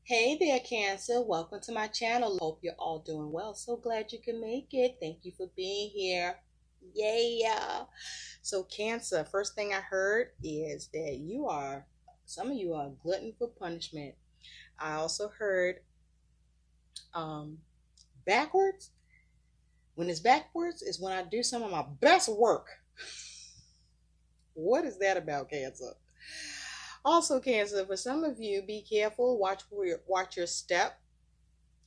Hey there, Cancer. Welcome to my channel. Hope you're all doing well. So glad you can make it. Thank you for being here. Yeah. So, Cancer, first thing I heard is that some of you are a glutton for punishment. I also heard um, backwards. When it's backwards is when I do some of my best work. What is that about, Cancer? Also, Cancer, for some of you, be careful. Watch your step.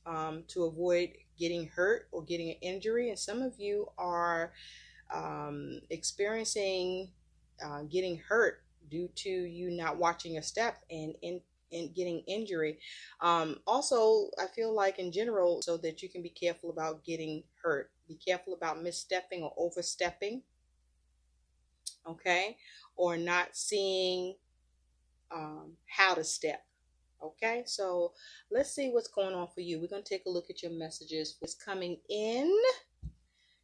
To avoid getting hurt or getting an injury. And some of you are experiencing getting hurt due to you not watching a step and getting injury. Also, I feel like in general, so that you can be careful about getting hurt. Be careful about misstepping or overstepping, okay? Or not seeing how to step. Okay, so let's see what's going on for you. We're going to take a look at your messages. What's coming in.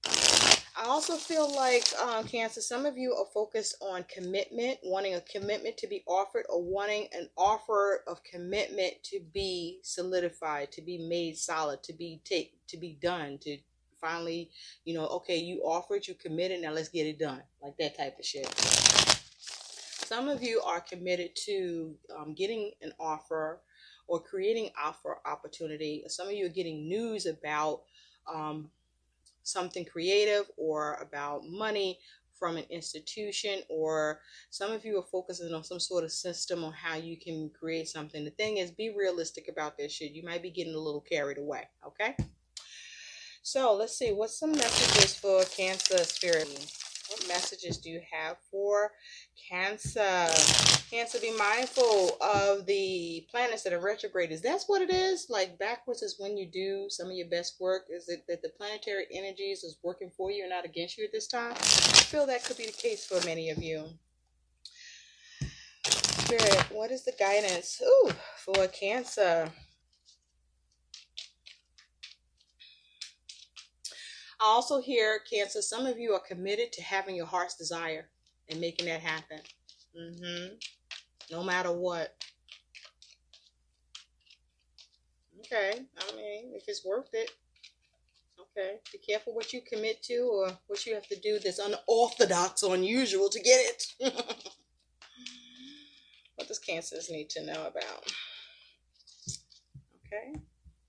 I also feel like, Cancer, some of you are focused on commitment, wanting a commitment to be offered or wanting an offer of commitment to be solidified, to be made solid, to be done, to finally, okay, you offered, you committed, now let's get it done. Like that type of shit. Some of you are committed to getting an offer or creating offer opportunity. Some of you are getting news about something creative or about money from an institution, or some of you are focusing on some sort of system on how you can create something. The thing is, be realistic about this shit. You might be getting a little carried away, okay? So let's see, what's some messages for Cancer Spirit? What messages do you have for Cancer? Cancer, be mindful of the planets that are retrograde. That's what it is? Like backwards is when you do some of your best work. Is it that the planetary energies is working for you and not against you at this time? I feel that could be the case for many of you. Spirit, what is the guidance for Cancer? I also hear, Cancer, some of you are committed to having your heart's desire and making that happen. No matter what. Okay, I mean, if it's worth it. Okay, be careful what you commit to or what you have to do that's unorthodox or unusual to get it. What does Cancers need to know about? Okay.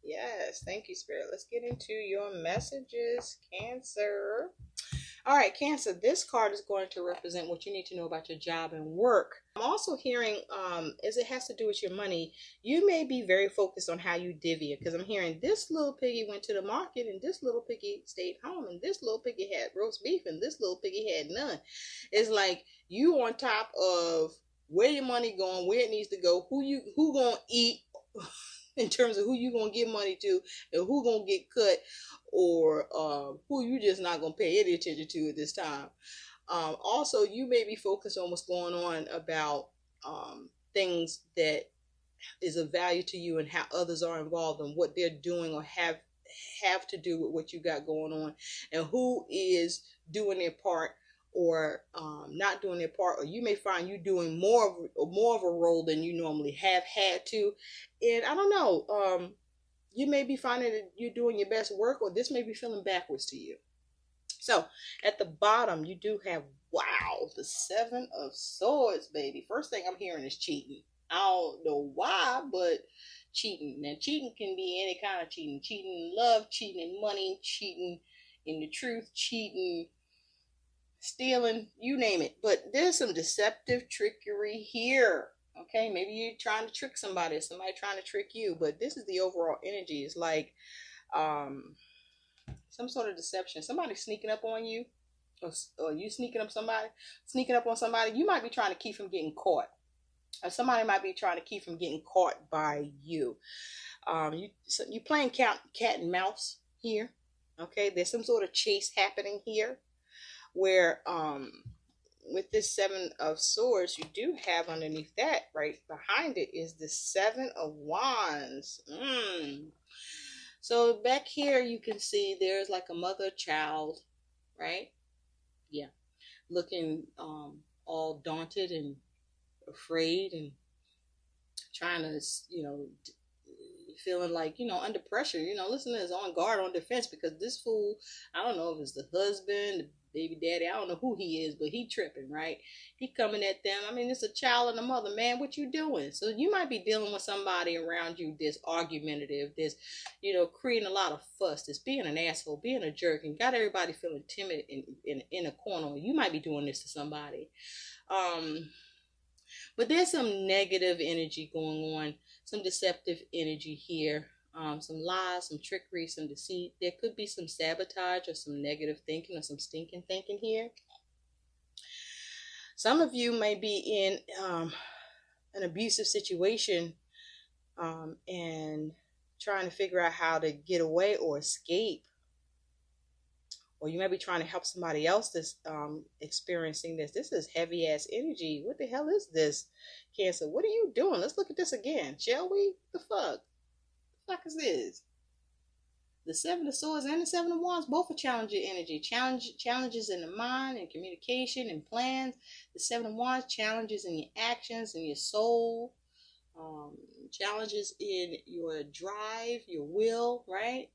Yes, thank you, Spirit. Let's get into your messages, Cancer. All right, Cancer, this card is going to represent what you need to know about your job and work. I'm also hearing, as it has to do with your money, you may be very focused on how you divvy it, because I'm hearing this little piggy went to the market and this little piggy stayed home and this little piggy had roast beef and this little piggy had none. It's like you on top of where your money going, where it needs to go, who gonna eat in terms of who you gonna give money to and who gonna get cut, or who you just not gonna pay any attention to at this time. Also, you may be focused on what's going on about things that is of value to you and how others are involved and what they're doing or have to do with what you got going on, and who is doing their part or not doing their part, or you may find you doing more of a role than you normally have had to. And I don't know, you may be finding that you're doing your best work, or this may be feeling backwards to you. So at the bottom, you do have, wow, the Seven of Swords, baby. First thing I'm hearing is cheating. I don't know why, but cheating. Now, cheating can be any kind of cheating. Cheating in love, cheating in money, cheating in the truth, cheating, stealing, you name it. But there's some deceptive trickery here. Okay, maybe you're trying to trick somebody, somebody trying to trick you, but this is the overall energy. It's like some sort of deception. Somebody sneaking up on you, or you sneaking up on somebody. You might be trying to keep from getting caught, or somebody might be trying to keep from getting caught by you. You playing cat and mouse here. Okay, there's some sort of chase happening here, where with this Seven of Swords, you do have underneath that, right behind it, is the Seven of Wands. So back here, you can see there's like a mother-child, right? Yeah, looking all daunted and afraid and trying to, be feeling like, under pressure, listen to this, on guard, on defense, because this fool, I don't know if it's the husband, the baby daddy, I don't know who he is, but he tripping, right? He coming at them. I mean, it's a child and a mother, man, what you doing? So you might be dealing with somebody around you that's argumentative, that's, creating a lot of fuss, that's being an asshole, being a jerk, and got everybody feeling timid in a corner. You might be doing this to somebody. But there's some negative energy going on, some deceptive energy here, some lies, some trickery, some deceit. There could be some sabotage or some negative thinking or some stinking thinking here. Some of you may be in an abusive situation and trying to figure out how to get away or escape. Or you might be trying to help somebody else that's experiencing this. This is heavy ass energy. What the hell is this, Cancer? What are you doing? Let's look at this again, shall we? The fuck? The fuck is this? The Seven of Swords and the Seven of Wands both are challenging energy. Challenges in the mind and communication and plans. The Seven of Wands, challenges in your actions and your soul. Challenges in your drive, your will, right?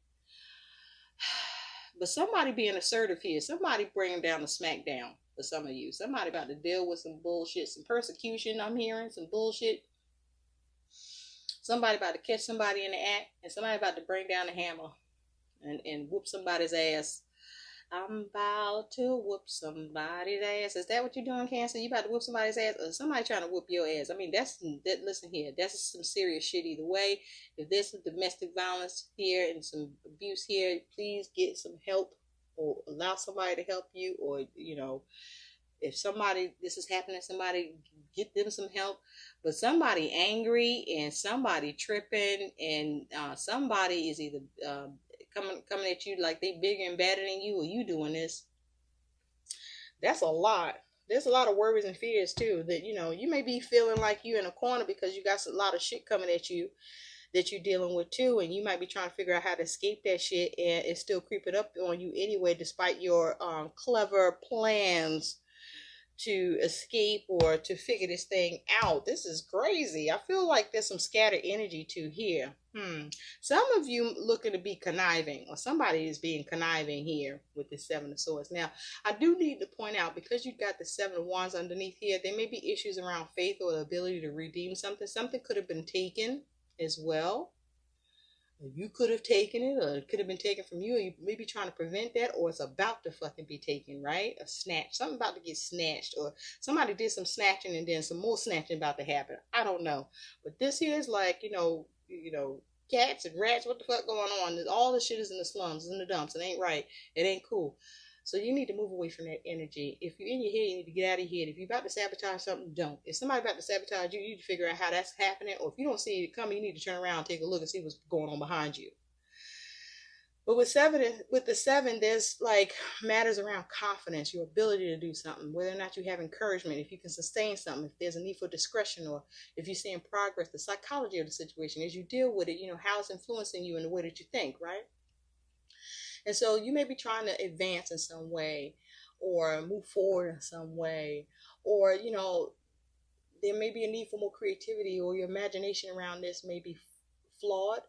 But somebody being assertive here. Somebody bringing down the smackdown for some of you. Somebody about to deal with some bullshit, some persecution. I'm hearing some bullshit. Somebody about to catch somebody in the act, and somebody about to bring down the hammer and whoop somebody's ass. I'm about to whoop somebody's ass. Is that what you're doing, Cancer? You about to whoop somebody's ass, or somebody trying to whoop your ass? I mean, listen here. That's some serious shit either way. If there's some domestic violence here and some abuse here, please get some help or allow somebody to help you. Or, if this is happening, somebody get them some help. But somebody angry and somebody tripping and somebody is either coming at you like they bigger and badder than you, or you doing this. That's a lot. There's a lot of worries and fears too, that you may be feeling like you're in a corner because you got a lot of shit coming at you that you're dealing with too, and you might be trying to figure out how to escape that shit, and it's still creeping up on you anyway, despite your clever plans to escape or to figure this thing out. This is crazy. I feel like there's some scattered energy too here. Some of you looking to be conniving, or somebody is being conniving here with the Seven of Swords. Now, I do need to point out, because you've got the Seven of Wands underneath here, there may be issues around faith or the ability to redeem something. Something could have been taken as well. You could have taken it, or it could have been taken from you, or you may be trying to prevent that, or it's about to fucking be taken, right? A snatch. Something about to get snatched, or somebody did some snatching and then some more snatching about to happen. I don't know. But this here is like, cats and rats, what the fuck going on? All this shit is in the slums, in the dumps. It ain't right. It ain't cool. So you need to move away from that energy. If you're in your head, you need to get out of your head. If you're about to sabotage something, don't. If somebody about to sabotage you, you need to figure out how that's happening. Or if you don't see it coming, you need to turn around and take a look and see what's going on behind you. But with the seven, there's like matters around confidence, your ability to do something, whether or not you have encouragement, if you can sustain something, if there's a need for discretion, or if you're seeing progress, the psychology of the situation as you deal with it, how it's influencing you in the way that you think, right? And so you may be trying to advance in some way, or move forward in some way, or, there may be a need for more creativity, or your imagination around this may be flawed.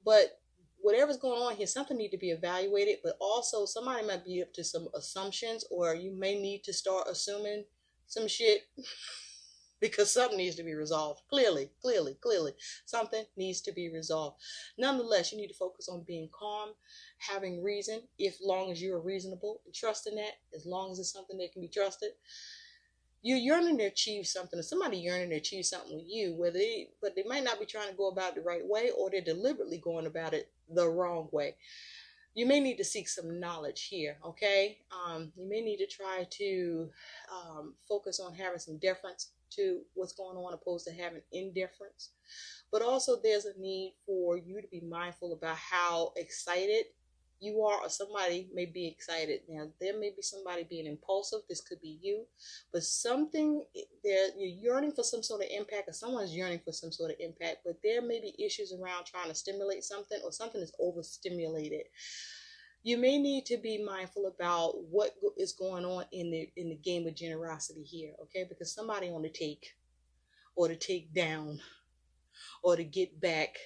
But whatever's going on here, something needs to be evaluated, but also somebody might be up to some assumptions, or you may need to start assuming some shit because something needs to be resolved. Clearly, something needs to be resolved. Nonetheless, you need to focus on being calm, having reason, if long as you're reasonable, and trusting that, as long as it's something that can be trusted. You're yearning to achieve something, or somebody yearning to achieve something with you, but they might not be trying to go about it the right way, or they're deliberately going about it the wrong way. You may need to seek some knowledge here, okay? You may need to try to focus on having some deference to what's going on, opposed to having indifference. But also there's a need for you to be mindful about how excited you are, or somebody may be excited. Now, there may be somebody being impulsive. This could be you, but you're yearning for some sort of impact, or someone's yearning for some sort of impact, but there may be issues around trying to stimulate something, or something is overstimulated. You may need to be mindful about what is going on in the game of generosity here, okay? Because somebody on the take, or to take down, or to get back,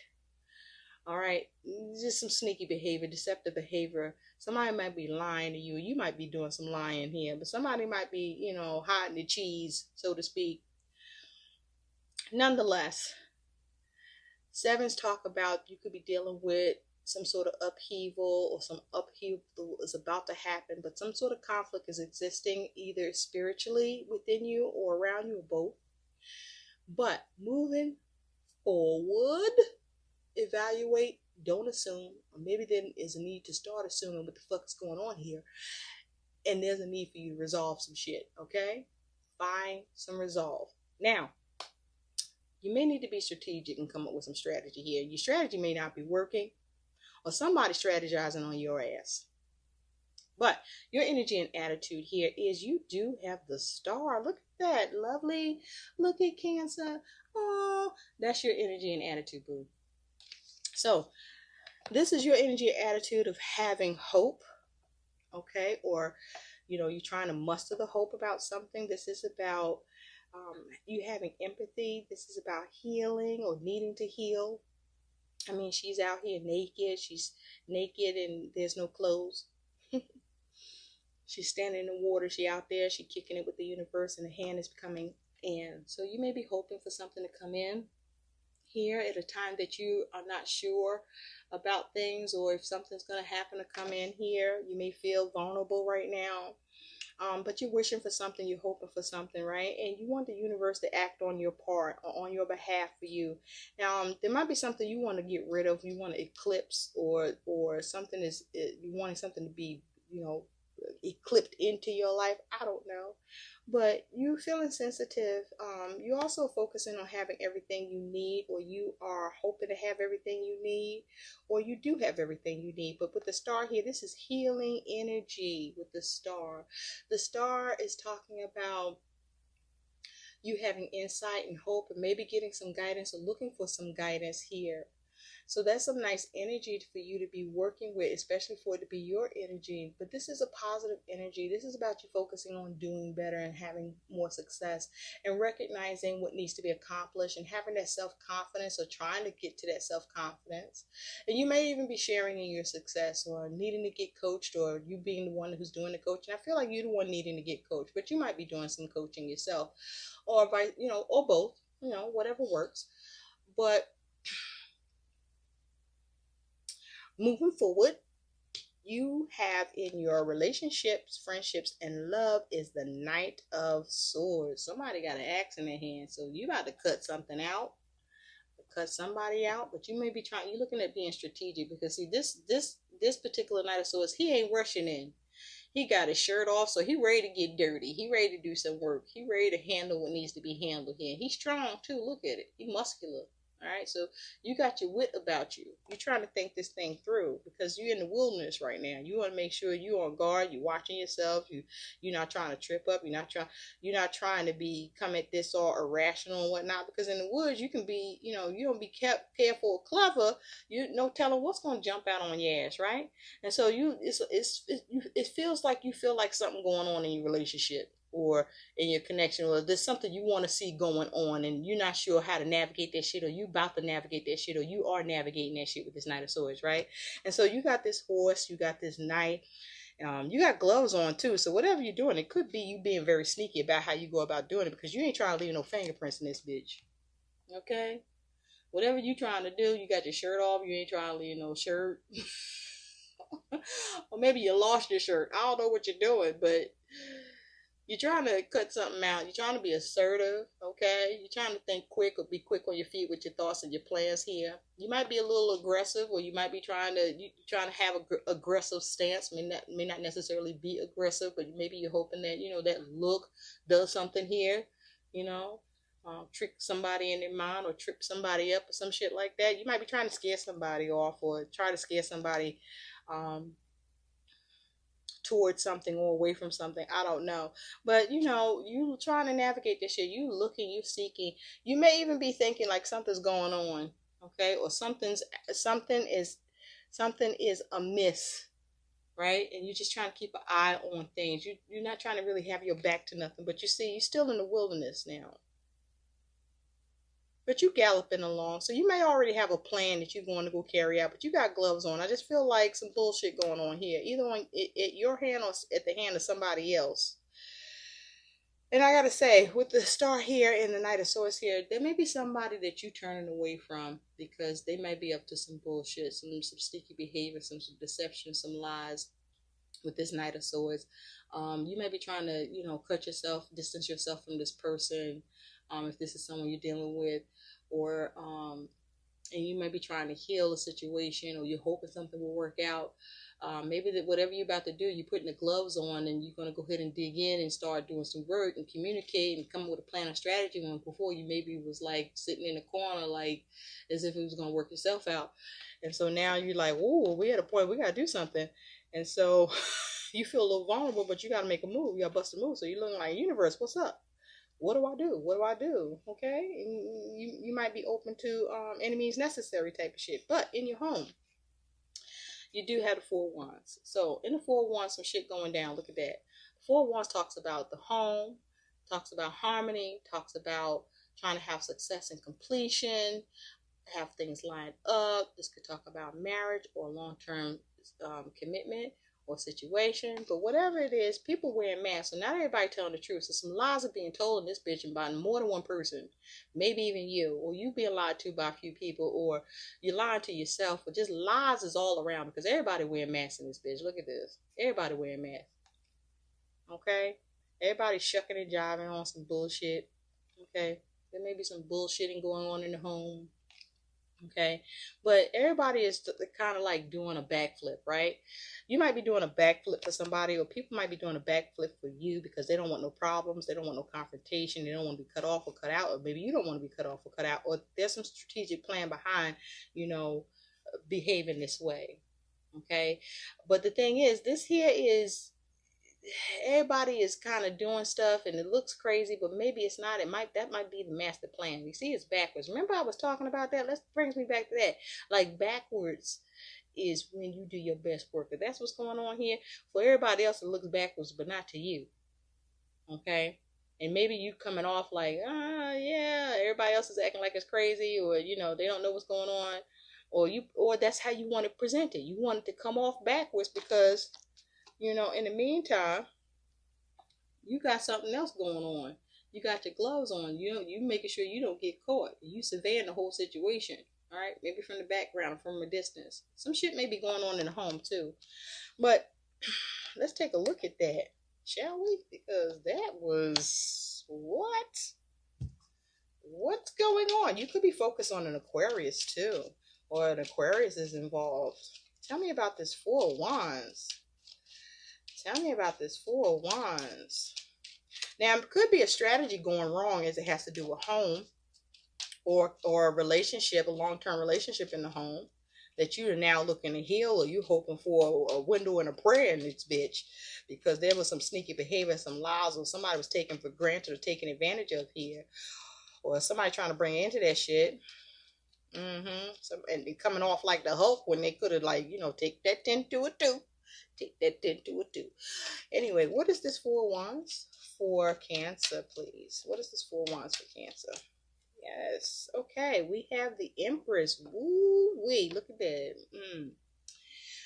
All right, just some sneaky behavior, deceptive behavior. Somebody might be lying to you. You might be doing some lying here, but somebody might be, hiding the cheese, so to speak. Nonetheless, sevens talk about you could be dealing with some sort of upheaval, or some upheaval is about to happen, but some sort of conflict is existing either spiritually within you or around you, or both. But moving forward, evaluate, don't assume, or maybe there is a need to start assuming what the fuck is going on here, and there's a need for you to resolve some shit, okay? Find some resolve. Now, you may need to be strategic and come up with some strategy here. Your strategy may not be working, or somebody strategizing on your ass. But your energy and attitude here is you do have the star. Look at that. Lovely. Look at Cancer. Oh, that's your energy and attitude, boo. So this is your energy and attitude of having hope, okay? Or, you're trying to muster the hope about something. This is about you having empathy. This is about healing or needing to heal. I mean, she's out here naked. She's naked and there's no clothes. She's standing in the water. She out there. She kicking it with the universe, and the hand is coming in. So you may be hoping for something to come in here at a time that you are not sure about things, or if something's going to happen to come in here. You may feel vulnerable right now. But you're wishing for something, you're hoping for something, right? And you want the universe to act on your part or on your behalf for you. Now, there might be something you want to get rid of. You want to eclipse, or something is, you wanting something to be, eclipsed into your life. I don't know. But you feeling sensitive. You also focusing on having everything you need, or you are hoping to have everything you need, or you do have everything you need. But with the star here, this is healing energy with the star. The star is talking about you having insight and hope, and maybe getting some guidance or looking for some guidance here. So that's some nice energy for you to be working with, especially for it to be your energy. But this is a positive energy. This is about you focusing on doing better and having more success, and recognizing what needs to be accomplished, and having that self-confidence, or trying to get to that self-confidence. And you may even be sharing in your success, or needing to get coached, or you being the one who's doing the coaching. I feel like you're the one needing to get coached, but you might be doing some coaching yourself, or by, or both, whatever works. But moving forward, you have in your relationships, friendships, and love is the Knight of Swords. Somebody got an axe in their hand, so you got to cut something out, cut somebody out. But you may be you're looking at being strategic, because see, this particular Knight of Swords, he ain't rushing in. He got his shirt off, so he ready to get dirty. He ready to do some work. He ready to handle what needs to be handled here. He's strong too. Look at it. He muscular. All right, so you got your wit about you. You're trying to think this thing through, because you're in the wilderness right now. You want to make sure you're on guard. You're watching yourself. You're not trying to trip up. You're not trying to come at this all irrational and whatnot. Because in the woods, you can be, you don't be careful or clever. You no telling what's going to jump out on your ass, right? And so it feels like you feel like something going on in your relationship, or in your connection, or there's something you want to see going on, and you're not sure how to navigate that shit, or you about to navigate that shit, or you are navigating that shit with this Knight of Swords, right? And so you got this horse, you got this knight, you got gloves on too. So whatever you're doing, it could be you being very sneaky about how you go about doing it, because you ain't trying to leave no fingerprints in this bitch. Okay? Whatever you trying to do, you got your shirt off, you ain't trying to leave no shirt. Or maybe you lost your shirt. I don't know what you're doing, but you're trying to cut something out. You're trying to be assertive, okay? You're trying to think quick, or be quick on your feet with your thoughts and your plans here. You might be a little aggressive, or you might be trying to have an aggressive stance. May not necessarily be aggressive, but maybe you're hoping that, that look does something here, trick somebody in their mind, or trip somebody up, or some shit like that. You might be trying to scare somebody off, or try to scare somebody towards something, or away from something. I don't know. But you trying to navigate this shit. You looking, you seeking. You may even be thinking like something's going on, okay? Or something is amiss, right? And you're just trying to keep an eye on things. You're not trying to really have your back to nothing. But you see, you're still in the wilderness now. but you galloping along. So you may already have a plan that you're going to go carry out, but you got gloves on. I just feel like some bullshit going on here, either on at your hand or at the hand of somebody else. And I gotta say, with the star here and the Knight of Swords here, there may be somebody that you turning away from because they may be up to some bullshit, some sneaky behavior, some deception, some lies. With this Knight of Swords, you may be trying to, cut yourself, distance yourself from this person, if this is someone you're dealing with, or and you may be trying to heal a situation, or you're hoping something will work out. Maybe that whatever you're about to do, you're putting the gloves on and you're going to go ahead and dig in and start doing some work and communicate and come up with a plan or strategy when before you maybe was like sitting in a corner, like as if it was going to work yourself out. And so now you're like, whoa, we at a point we got to do something. And so you feel a little vulnerable, but you got to make a move. You got to bust a move. So you're looking like, universe, what's up? What do I do? What do I do? Okay. And you might be open to enemies necessary type of shit. But in your home, you do have the Four of Wands. So in the Four of Wands, some shit going down. Look at that. Four of Wands talks about the home, talks about harmony, talks about trying to have success and completion, have things lined up. This could talk about marriage or long-term commitment or situation. But whatever it is, people wearing masks. So not everybody telling the truth. So some lies are being told in this bitch by more than one person. Maybe even you. Or you being lied to by a few people. Or you're lying to yourself. But just lies is all around. Because everybody wearing masks in this bitch. Look at this. Everybody wearing masks. Okay? Everybody shucking and jiving on some bullshit. Okay? There may be some bullshitting going on in the home. Okay, but everybody is kind of like doing a backflip, right? You might be doing a backflip for somebody, or people might be doing a backflip for you because they don't want no problems, they don't want no confrontation, they don't want to be cut off or cut out, or maybe you don't want to be cut off or cut out, or there's some strategic plan behind, behaving this way. Okay, but the thing is, this here is everybody is kind of doing stuff and it looks crazy, but maybe it's not. That might be the master plan. You see, it's backwards. Remember I was talking about that? Brings me back to that. Like backwards is when you do your best work. If that's what's going on here, for everybody else it looks backwards, but not to you. Okay? And maybe you coming off like, yeah, everybody else is acting like it's crazy, or they don't know what's going on, or that's how you want to present it. You want it to come off backwards because in the meantime, you got something else going on. You got your gloves on. You making sure you don't get caught. You surveying the whole situation. All right, maybe from the background, from a distance. Some shit may be going on in the home too. But let's take a look at that, shall we? Because that was what's going on? You could be focused on an Aquarius too, or an Aquarius is involved. Tell me about this Four of Wands. Tell me about this Four of Wands. Now, it could be a strategy going wrong as it has to do with home or a relationship, a long-term relationship in the home that you are now looking to heal, or you hoping for a window and a prayer in this bitch because there was some sneaky behavior, some lies, or somebody was taken for granted or taken advantage of here, or somebody trying to bring into that shit. And coming off like the Hulk when they could have take that 10 to a 2. Take that 10 to a 2. Anyway, what is this Four of Wands for Cancer, please? What is this Four of Wands for Cancer? Yes. Okay, we have the Empress. Woo-wee, look at that.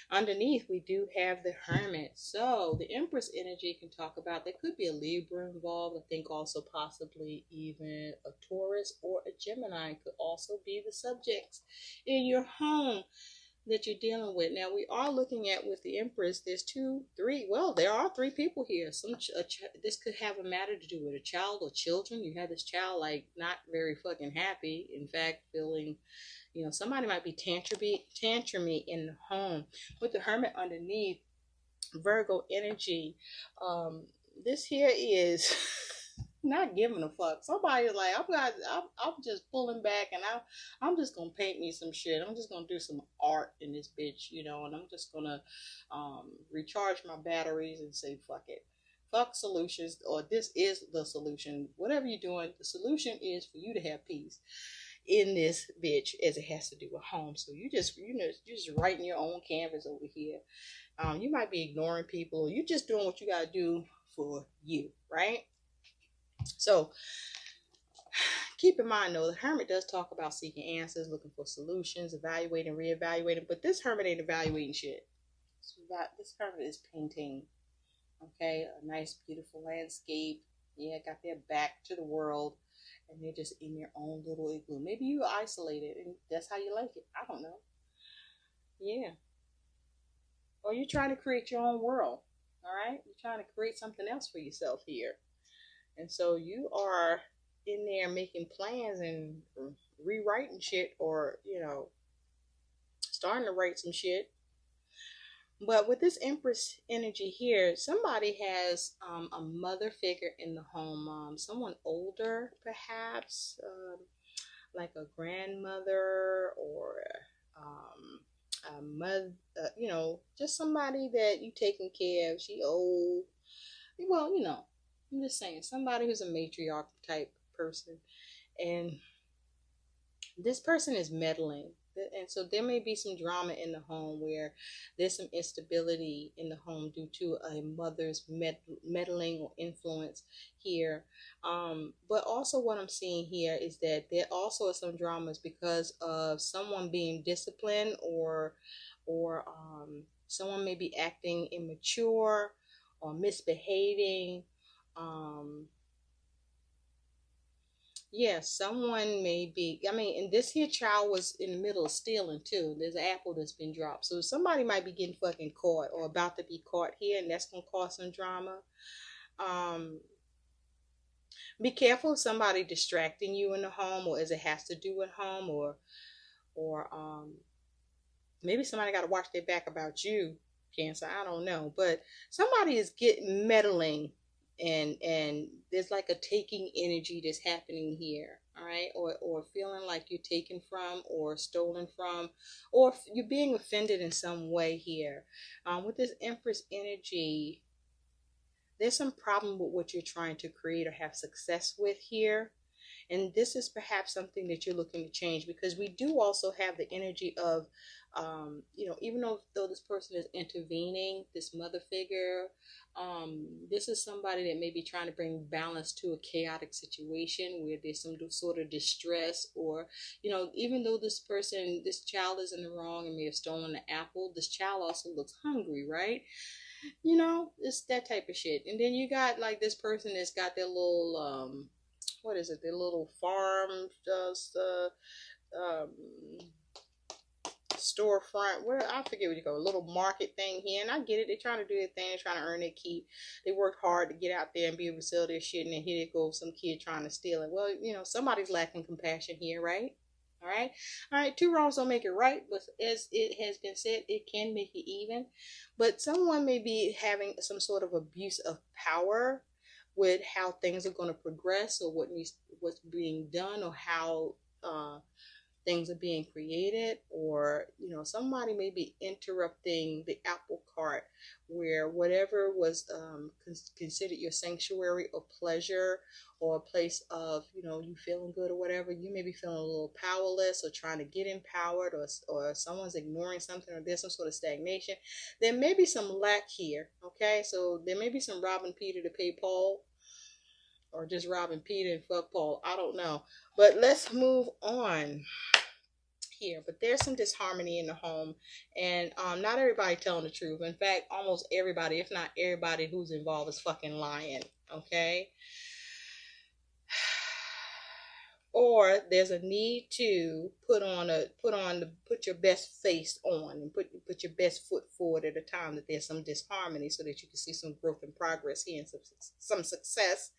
Underneath, we do have the Hermit. So, the Empress energy can talk about, there could be a Libra involved. I think also possibly even a Taurus or a Gemini could also be the subjects in your home that you're dealing with. Now, we are looking at with the Empress, there's there are three people here. This could have a matter to do with a child or children. You have this child like not very fucking happy. In fact, feeling, somebody might be tantrumy in the home. With the Hermit underneath, Virgo energy, this here is not giving a fuck. Somebody's like, I'm just pulling back, and I'm just gonna paint me some shit. I'm just gonna do some art in this bitch, and I'm just gonna recharge my batteries and say fuck it. Fuck solutions, or this is the solution. Whatever you're doing, the solution is for you to have peace in this bitch as it has to do with home. So you just writing your own canvas over here. You might be ignoring people, or you're just doing what you gotta do for you, right? So Keep in mind, though, the Hermit does talk about seeking answers, looking for solutions, evaluating, reevaluating. But this Hermit ain't evaluating shit. This Hermit is painting, okay, a nice, beautiful landscape. Yeah, got their back to the world, and they're just in their own little igloo. Maybe you isolated, and that's how you like it. I don't know. Yeah. Or you're trying to create your own world. All right? You're trying to create something else for yourself here. And so you are in there making plans and rewriting shit, or, starting to write some shit. But with this Empress energy here, somebody has a mother figure in the home, someone older, perhaps, like a grandmother or a mother, just somebody that you taking care of. She old. Well, I'm just saying, somebody who's a matriarch type person. And this person is meddling. And so there may be some drama in the home where there's some instability in the home due to a mother's meddling or influence here. But also what I'm seeing here is that there also are some dramas because of someone being disciplined, or someone may be acting immature or misbehaving. Yeah, someone may be, and this here child was in the middle of stealing too. There's an apple that's been dropped. So somebody might be getting fucking caught or about to be caught here, and that's going to cause some drama. Be careful of somebody distracting you in the home, or as it has to do with home, or maybe somebody got to watch their back about you, Cancer. I don't know. But somebody is getting meddling, and there's like a taking energy that's happening here, all right, or feeling like you're taken from or stolen from, or you're being offended in some way here. With this Empress energy, there's some problem with what you're trying to create or have success with here. And this is perhaps something that you're looking to change, because we do also have the energy of, even though this person is intervening, this mother figure, this is somebody that may be trying to bring balance to a chaotic situation where there's some sort of distress, or, even though this child is in the wrong and may have stolen the apple, this child also looks hungry, right? It's that type of shit. And then you got like this person that's got their little, what is it? Their little farm, um, storefront. Where I forget what you call it, a little market thing here. And I get it. They're trying to do their thing. They're trying to earn their keep. They worked hard to get out there and be able to sell their shit. And then here they go, some kid trying to steal it. Well, somebody's lacking compassion here, right? All right. All right. Two wrongs don't make it right. But as it has been said, it can make it even. But someone may be having some sort of abuse of power with how things are going to progress, or what's being done, or how things are being created, or somebody may be interrupting the apple cart, where whatever was considered your sanctuary or pleasure, or a place of you feeling good or whatever, you may be feeling a little powerless or trying to get empowered, or someone's ignoring something, or there's some sort of stagnation. There may be some lack here. Okay, so there may be some robbing Peter to pay Paul, or just robbing Peter and fuck Paul. I don't know. But let's move on here. But there's some disharmony in the home, and not everybody telling the truth. In fact, almost everybody, if not everybody who's involved, is fucking lying. Okay? Or there's a need to put your best face on, and put your best foot forward at a time that there's some disharmony, so that you can see some growth and progress here, and some success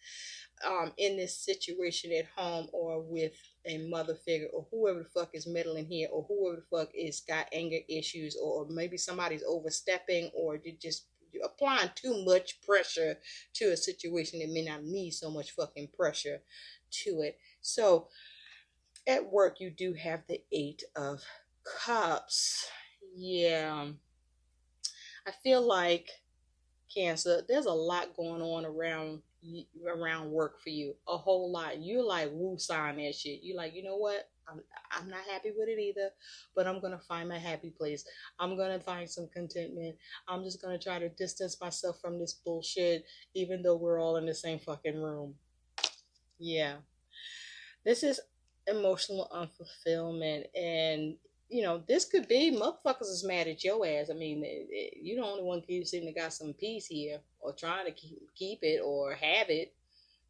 in this situation at home, or with a mother figure, or whoever the fuck is meddling here, or whoever the fuck is got anger issues, or maybe somebody's overstepping, or just applying too much pressure to a situation that may not need so much fucking pressure to it. So at work, you do have the 8 of Cups. Yeah, I feel like, Cancer, there's a lot going on around work for you. A whole lot. You're like woo sign that shit. You're like, you know what? I'm not happy with it either, but I'm gonna find my happy place. I'm gonna find some contentment. I'm just gonna try to distance myself from this bullshit, even though we're all in the same fucking room. Yeah. This is emotional unfulfillment. And, you know, this could be motherfuckers is mad at your ass. I mean, you the only one who seem to got some peace here, or trying to keep it or have it.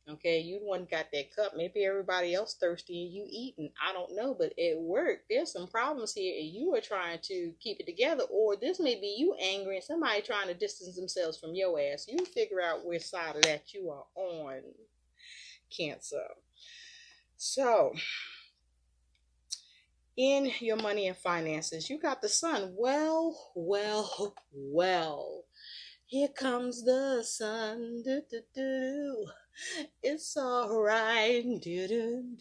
Okay, you the one got that cup. Maybe everybody else thirsty and you eating. I don't know, but at work there's some problems here, and you are trying to keep it together. Or this may be you angry and somebody trying to distance themselves from your ass. You figure out which side of that you are on, Cancer. So, in your money and finances, you got the sun. Well. Here comes the sun. Do, do, do. It's all right. You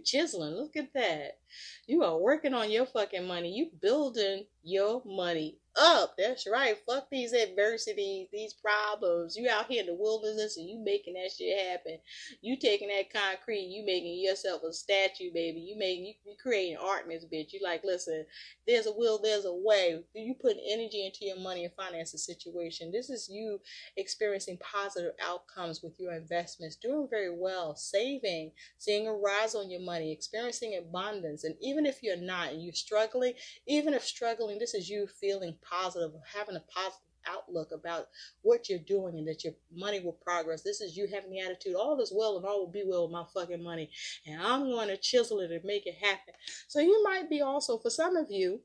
chiseling. Look at that. You are working on your fucking money. You building your money up. That's right. Fuck these adversities, these problems. You out here in the wilderness and you making that shit happen. You taking that concrete, you making yourself a statue, baby. You creating art in this bitch. You like, listen, there's a will, there's a way. You put energy into your money and finances situation. This is you experiencing positive outcomes with your investments, doing very well, saving, seeing a rise on your money, experiencing abundance. And even if you're not and you're struggling, even if struggling, this is you feeling positive, having a positive outlook about what you're doing and that your money will progress. This is you having the attitude, all is well and all will be well with my fucking money, and I'm going to chisel it and make it happen. So you might be also, for some of you,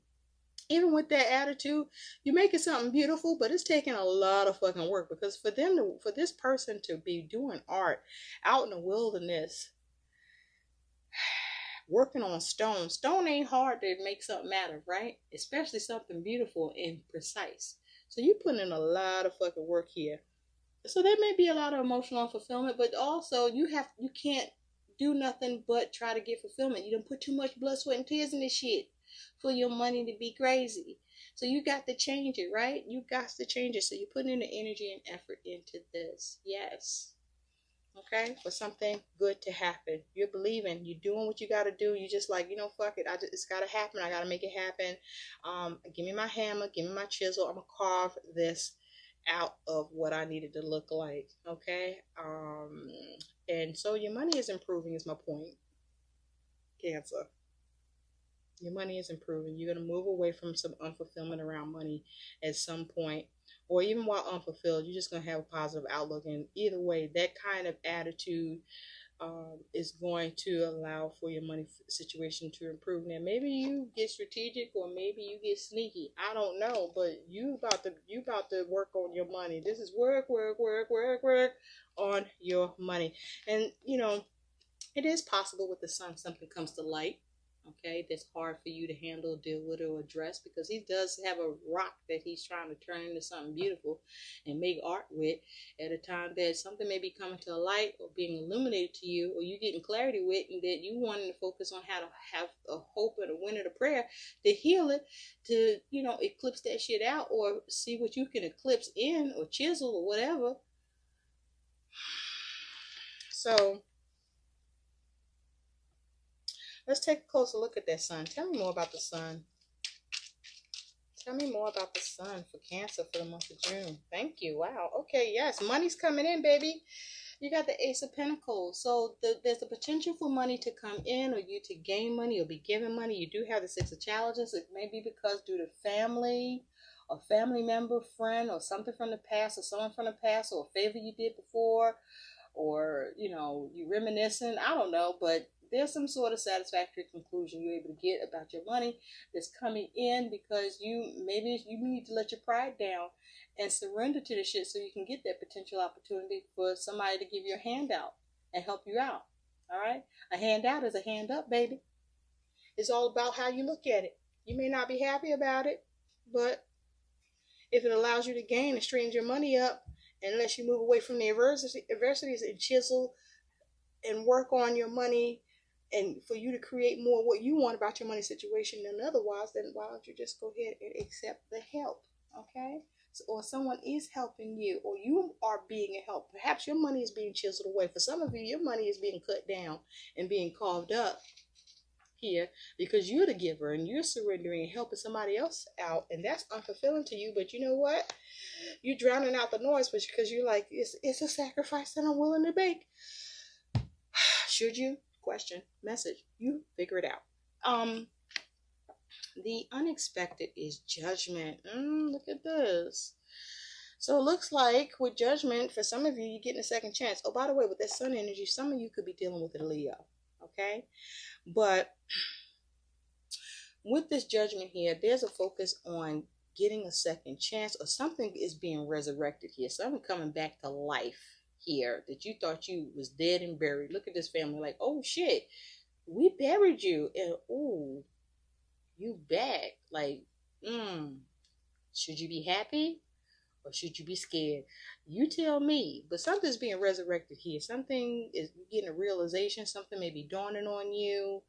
even with that attitude, you're making something beautiful, but it's taking a lot of fucking work, because for this person to be doing art out in the wilderness, working on stone. Stone ain't hard to make something out of, right? Especially something beautiful and precise. So you put in a lot of fucking work here. So there may be a lot of emotional fulfillment, but also you can't do nothing but try to get fulfillment. You don't put too much blood, sweat, and tears in this shit for your money to be crazy. So you got to change it, right? You got to change it. So you're putting in the energy and effort into this. Yes. Okay, for something good to happen. You're believing, you're doing what you got to do. You just like, fuck it. It's got to happen. I got to make it happen. Give me my hammer, give me my chisel. I'm going to carve this out of what I needed to look like. Okay. And so your money is improving is my point, Cancer. Your money is improving. You're going to move away from some unfulfillment around money at some point. Or even while unfulfilled, you're just going to have a positive outlook. And either way, that kind of attitude is going to allow for your money situation to improve. Now, maybe you get strategic, or maybe you get sneaky. I don't know, but you about to work on your money. This is work on your money. And it is possible with the sun something comes to light. Okay, that's hard for you to handle, deal with, or address, because he does have a rock that he's trying to turn into something beautiful and make art with at a time that something may be coming to light or being illuminated to you, or you getting clarity with, and that you wanting to focus on how to have a hope and a win and a prayer to heal it, to eclipse that shit out, or see what you can eclipse in or chisel or whatever. So let's take a closer look at that sun. Tell me more about the sun. Tell me more about the sun for Cancer for the month of June. Thank you. Wow. Okay, yes. Money's coming in, baby. You got the Ace of Pentacles. So there's the potential for money to come in, or you to gain money or be given money. You do have the Six of Challenges. It may be because due to family, or family member, friend, or something from the past, or someone from the past, or a favor you did before, or, you reminiscing. I don't know, but there's some sort of satisfactory conclusion you're able to get about your money that's coming in, because you need to let your pride down and surrender to the shit so you can get that potential opportunity for somebody to give you a handout and help you out. All right? A handout is a hand up, baby. It's all about how you look at it. You may not be happy about it, but if it allows you to gain and straighten your money up, and lets you move away from the adversities and chisel and work on your money, and for you to create more what you want about your money situation than otherwise, then why don't you just go ahead and accept the help, okay? So, or someone is helping you, or you are being a help. Perhaps your money is being chiseled away. For some of you, your money is being cut down and being carved up here, because you're the giver and you're surrendering and helping somebody else out, and that's unfulfilling to you. But you know what? You're drowning out the noise, because you're like, it's a sacrifice that I'm willing to make. Should you? Question, message. You figure it out. The unexpected is judgment. Look at this. So it looks like with judgment, for some of you, you're getting a second chance. Oh, by the way, with that sun energy, some of you could be dealing with a Leo. Okay? But with this judgment here, there's a focus on getting a second chance, or something is being resurrected here. Something coming back to life here that you thought you was dead and buried. Look at this family like, oh shit, we buried you, and oh, you back. Like, should you be happy or should you be scared? You tell me. But something's being resurrected here. Something is getting a realization. Something may be dawning on you.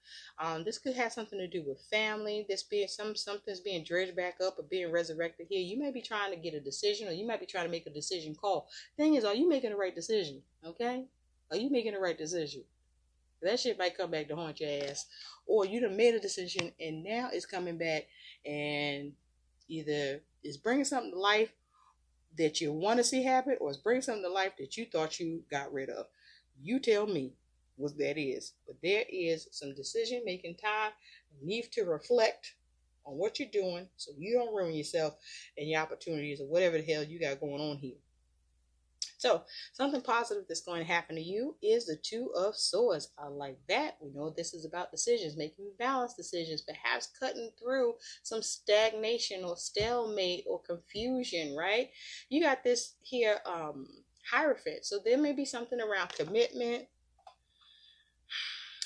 This could have something to do with family. This being something's being dredged back up or being resurrected here. You may be trying to get a decision, or you might be trying to make a decision call. Thing is, are you making the right decision? Okay? Are you making the right decision? That shit might come back to haunt your ass. Or you done made a decision and now it's coming back, and either it's bringing something to life that you want to see happen, or it's bringing something to life that you thought you got rid of. You tell me what that is. But there is some decision making time. You need to reflect on what you're doing so you don't ruin yourself and your opportunities or whatever the hell you got going on here. So something positive that's going to happen to you is the Two of Swords. I like that. We know this is about decisions, making balanced decisions, perhaps cutting through some stagnation or stalemate or confusion, right? You got this here, Hierophant. So there may be something around commitment,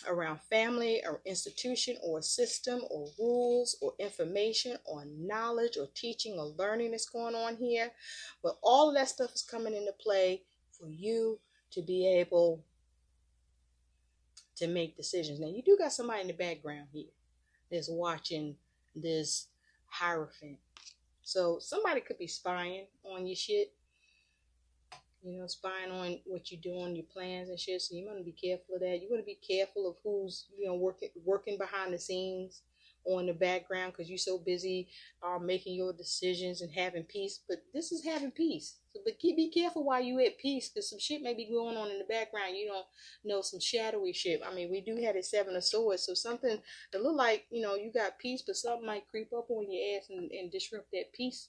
around family or institution or system or rules or information or knowledge or teaching or learning that's going on here. But all of that stuff is coming into play for you to be able to make decisions. Now, you do got somebody in the background here that's watching this Hierophant. So somebody could be spying on your shit. You know, spying on what you're doing, your plans and shit. So you want to be careful of that. You want to be careful of who's, you know, working behind the scenes on the background, because you're so busy making your decisions and having peace. But this is having peace. So, but be careful while you at peace, because some shit may be going on in the background. You don't know, some shadowy shit. I mean, we do have the Seven of Swords. So something that look like, you know, you got peace, but something might creep up on your ass and disrupt that peace.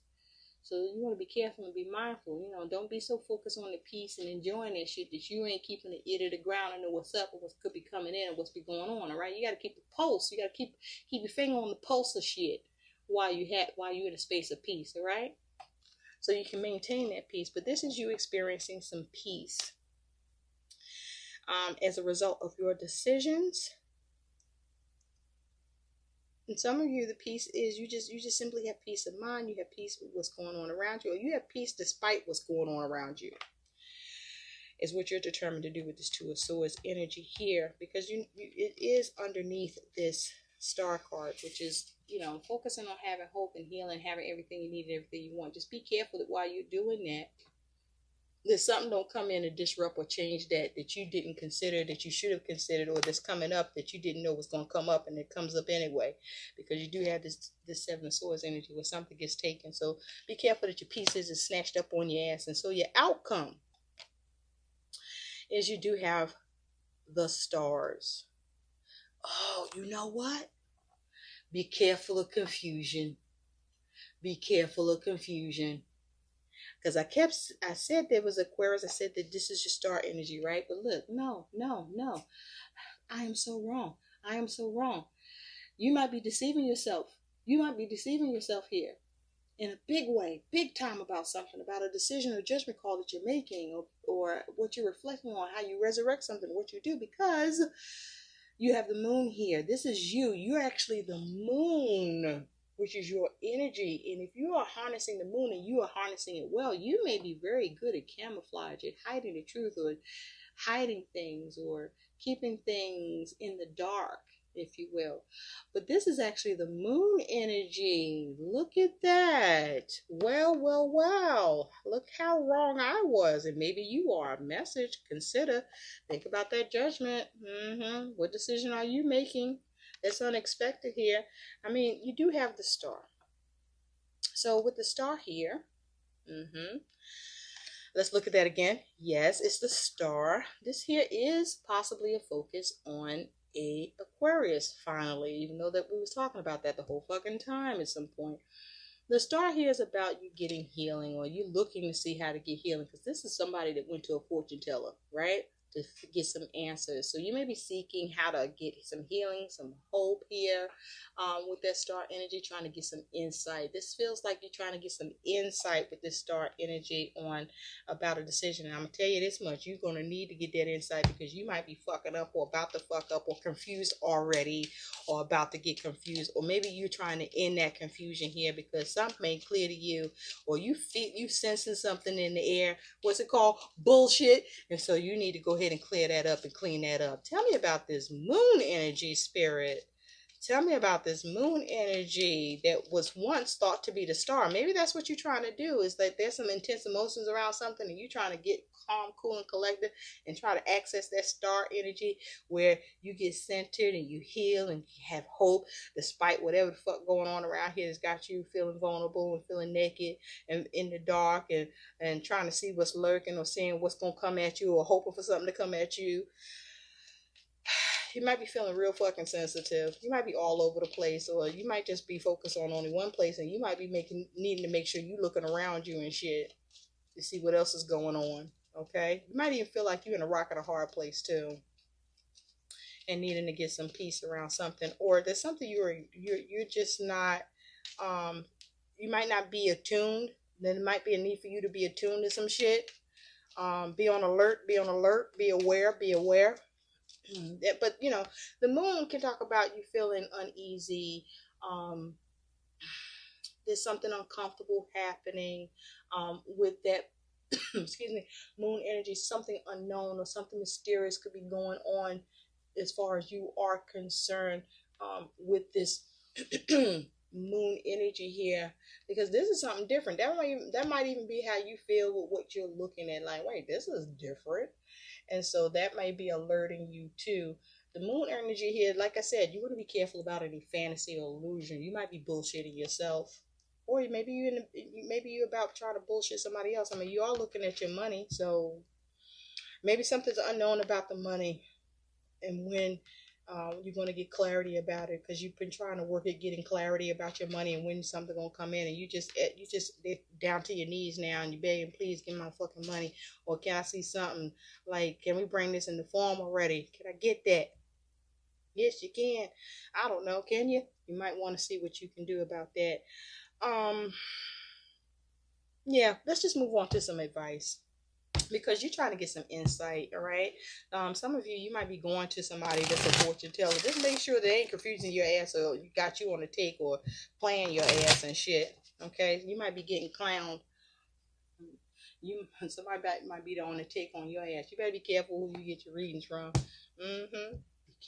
So you want to be careful and be mindful. You know, don't be so focused on the peace and enjoying that shit that you ain't keeping the ear to the ground and know what's up or what could be coming in and what's be going on. All right, you got to keep the pulse. You got to keep your finger on the pulse of shit while you're in a space of peace. All right, so you can maintain that peace. But this is you experiencing some peace as a result of your decisions. And some of you, the peace is you just simply have peace of mind. You have peace with what's going on around you, or you have peace despite what's going on around you. Is what you're determined to do with this Two of Swords energy here, because it is underneath this Star card, which is, you know, focusing on having hope and healing, having everything you need and everything you want. Just be careful that while you're doing that, that something don't come in and disrupt or change that you didn't consider, that you should have considered, or that's coming up that you didn't know was going to come up, and it comes up anyway, because you do have this Seven of Swords energy where something gets taken. So be careful that your piece isn't snatched up on your ass. And so your outcome is you do have the Stars. Oh, you know what? Be careful of confusion. Be careful of confusion. Because I said there was Aquarius. I said that this is your star energy, right? But look, no. I am so wrong. I am so wrong. You might be deceiving yourself. You might be deceiving yourself here in a big way, big time, about something, about a decision or judgment call that you're making, or what you're reflecting on, how you resurrect something, what you do, because you have the moon here. This is you. You're actually the moon, which is your energy. And if you are harnessing the moon and you are harnessing it well, you may be very good at camouflage, at hiding the truth, or hiding things, or keeping things in the dark, if you will. But this is actually the moon energy. Look at that. Well. Look how wrong I was. And maybe you are. Message, consider. Think about that judgment. What decision are you making? That's unexpected here. I mean, you do have the Star. So with the Star here, Let's look at that again. Yes, it's the star. This here is possibly a focus on a Aquarius, finally, even though that we was talking about that the whole fucking time at some point. The star here is about you getting healing, or you looking to see how to get healing, because this is somebody that went to a fortune teller, right? To get some answers. So you may be seeking how to get some healing, some hope here with that star energy, trying to get some insight. This feels like you're trying to get some insight with this star energy on about a decision. And I'm going to tell you this much. You're going to need to get that insight, because you might be fucking up or about to fuck up or confused already, or about to get confused, or maybe you're trying to end that confusion here because something ain't clear to you, or you feel you sensing something in the air. What's it called? Bullshit. And so you need to go ahead and clear that up and clean that up. Tell me about this moon energy, spirit. Tell me about this moon energy that was once thought to be the star. Maybe that's what you're trying to do, is that there's some intense emotions around something and you're trying to get calm, cool, and collected and try to access that star energy where you get centered and you heal and you have hope despite whatever the fuck going on around here that's got you feeling vulnerable and feeling naked and in the dark, and trying to see what's lurking or seeing what's going to come at you or hoping for something to come at you. You might be feeling real fucking sensitive. You might be all over the place, or you might just be focused on only one place, and you might be needing to make sure you looking around you and shit to see what else is going on. Okay, you might even feel like you're in a rock and a hard place too, and needing to get some peace around something, or there's something you're just not. You might not be attuned. Then there might be a need for you to be attuned to some shit. Be on alert. Be on alert. Be aware. Be aware. But you know, the moon can talk about you feeling uneasy. There's something uncomfortable happening with that excuse me, moon energy. Something unknown or something mysterious could be going on as far as you are concerned with this moon energy here, because this is something different. That might even be how you feel with what you're looking at, like, wait, this is different. And so that may be alerting you to the moon energy here. Like I said, you want to be careful about any fantasy or illusion. You might be bullshitting yourself, or maybe you're about trying to bullshit somebody else. I mean, you are looking at your money, so maybe something's unknown about the money, and when you're going to get clarity about it, because you've been trying to work at getting clarity about your money, and when something going to come in, and you just down to your knees now, and you're begging, please give me my fucking money, or can I see something, like, can we bring this in the form already? Can I get that? Yes, you can. I don't know. Can you? You might want to see what you can do about that. Yeah, let's just move on to some advice, because you're trying to get some insight. All right, some of you might be going to somebody that's a fortune teller. Just make sure they ain't confusing your ass, or you got you on the take, or playing your ass and shit. Okay, you might be getting clowned. Somebody might be on the take on your ass. You better be careful who you get your readings from. Be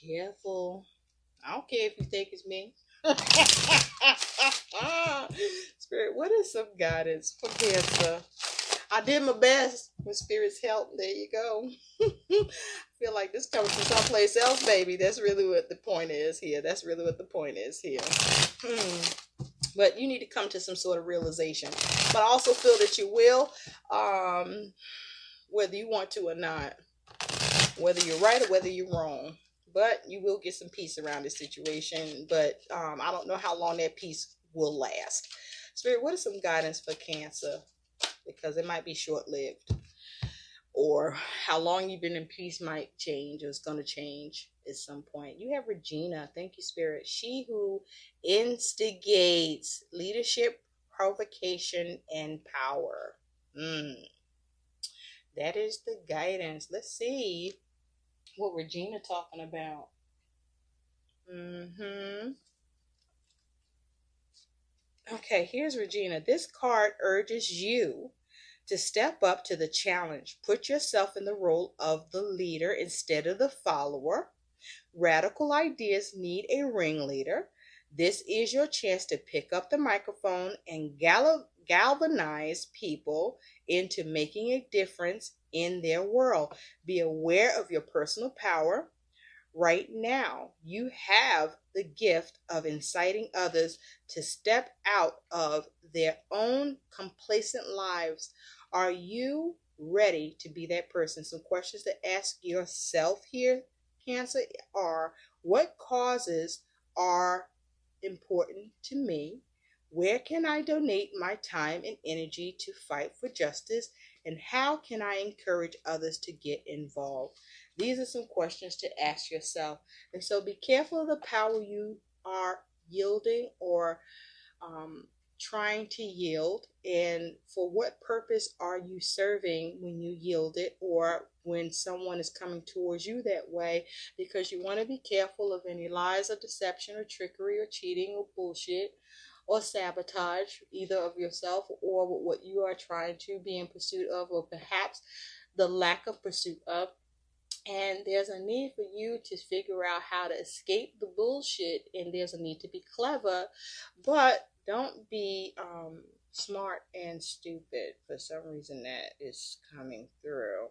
careful. I don't care if you think it's me. Spirit, what is some guidance for Cancer? I did my best with Spirit's help. There you go. Feel like this comes from someplace else, baby. That's really what the point is here. But you need to come to some sort of realization. But I also feel that you will, whether you want to or not, whether you're right or whether you're wrong. But you will get some peace around this situation. But I don't know how long that peace will last. Spirit, what is some guidance for Cancer? Because it might be short-lived. Or how long you've been in peace might change, or it's going to change at some point. You have Regina. Thank you, Spirit. She who instigates leadership, provocation, and power. That is the guidance. Let's see what Regina talking about. Okay, here's Regina. This card urges you to step up to the challenge. Put yourself in the role of the leader instead of the follower. Radical ideas need a ringleader. This is your chance to pick up the microphone and galvanize people into making a difference in their world. Be aware of your personal power. Right now, you have the gift of inciting others to step out of their own complacent lives. Are you ready to be that person. Some questions to ask yourself here, Cancer, are what causes are important to me? Where can I donate my time and energy to fight for justice? And how can I encourage others to get involved? These are some questions to ask yourself. And so be careful of the power you are yielding or trying to yield, and for what purpose are you serving when you yield it, or when someone is coming towards you that way, because you want to be careful of any lies or deception or trickery or cheating or bullshit or sabotage, either of yourself or what you are trying to be in pursuit of, or perhaps the lack of pursuit of. And there's a need for you to figure out how to escape the bullshit, and there's a need to be clever, but don't be smart and stupid. For some reason that is coming through.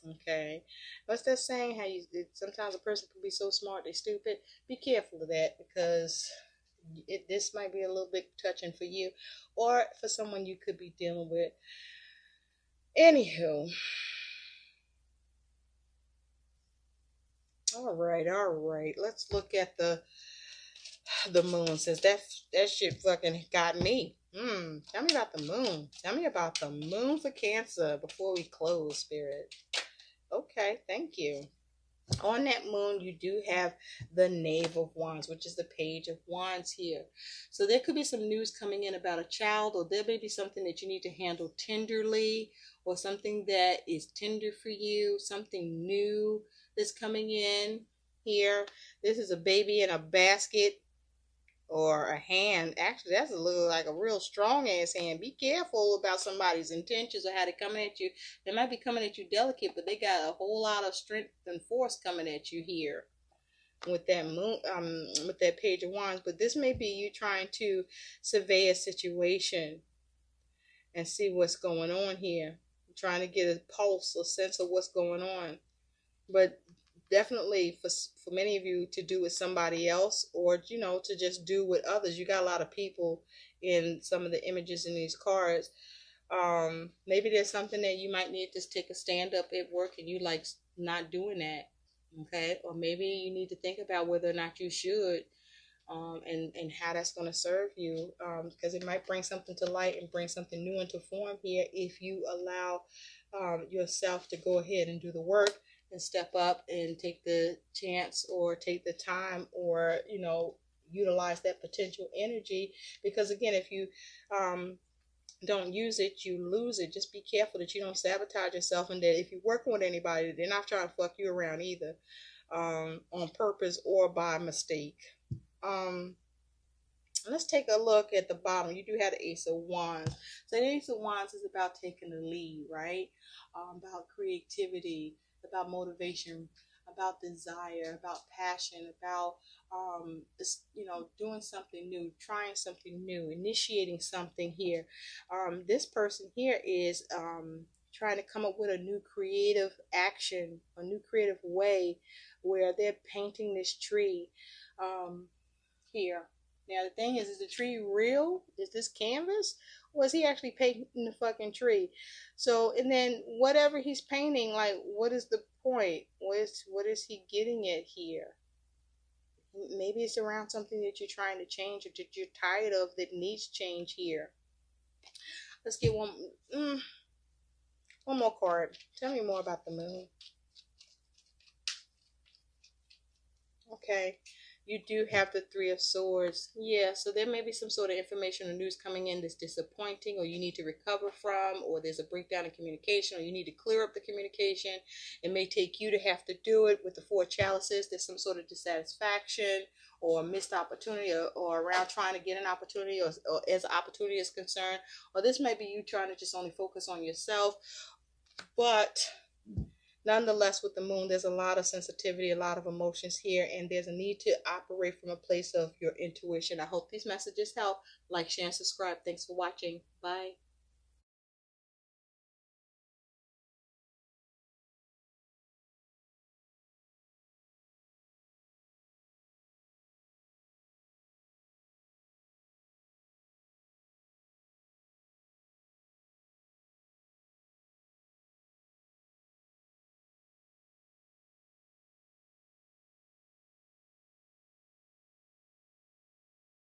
Okay, what's that saying? How you sometimes a person can be so smart they're stupid. Be careful of that, because this might be a little bit touching for you, or for someone you could be dealing with. Anywho. All right. Let's look at the moon, since that shit fucking got me. Tell me about the moon. Tell me about the moon for Cancer before we close, Spirit. Okay, thank you. On that moon, you do have the Knave of Wands, which is the Page of Wands here. So there could be some news coming in about a child, or there may be something that you need to handle tenderly, or something that is tender for you, something new that's coming in here. This is a baby in a basket, or a hand. Actually, that's a little like a real strong ass hand. Be careful about somebody's intentions or how they're coming at you. They might be coming at you delicate, but they got a whole lot of strength and force coming at you here with that moon, with that Page of Wands. But this may be you trying to survey a situation and see what's going on here, trying to get a pulse, a sense of what's going on. But definitely for many of you to do with somebody else, or to just do with others. You got a lot of people in some of the images in these cards. Maybe there's something that you might need to take a stand up at work, and you like not doing that. Okay, or maybe you need to think about whether or not you should, and how that's going to serve you, because it might bring something to light and bring something new into form here if you allow yourself to go ahead and do the work and step up and take the chance, or take the time, or utilize that potential energy. Because again, if you don't use it, you lose it. Just be careful that you don't sabotage yourself, and that if you're working with anybody, they're not trying to fuck you around either, on purpose or by mistake. Let's take a look at the bottom. You do have the Ace of Wands. So the Ace of Wands is about taking the lead, right? About creativity, about motivation, about desire, about passion, about doing something new, trying something new, initiating something here. This person here is trying to come up with a new creative action, a new creative way, where they're painting this tree here. Now the thing is the tree real? Is this canvas? Or is he actually painting the fucking tree? So, and then whatever he's painting, like, what is the point? What is he getting at here? Maybe it's around something that you're trying to change, or that you're tired of, that needs change here. Let's get one more card. Tell me more about the moon. Okay. You do have the Three of Swords. Yeah, so there may be some sort of information or news coming in that's disappointing, or you need to recover from, or there's a breakdown in communication, or you need to clear up the communication. It may take you to have to do it. With the Four Chalices, there's some sort of dissatisfaction or missed opportunity, or around trying to get an opportunity, or as opportunity is concerned. Or this may be you trying to just only focus on yourself. But nonetheless, with the moon, there's a lot of sensitivity, a lot of emotions here, and there's a need to operate from a place of your intuition. I hope these messages help. Like, share, and subscribe. Thanks for watching. Bye.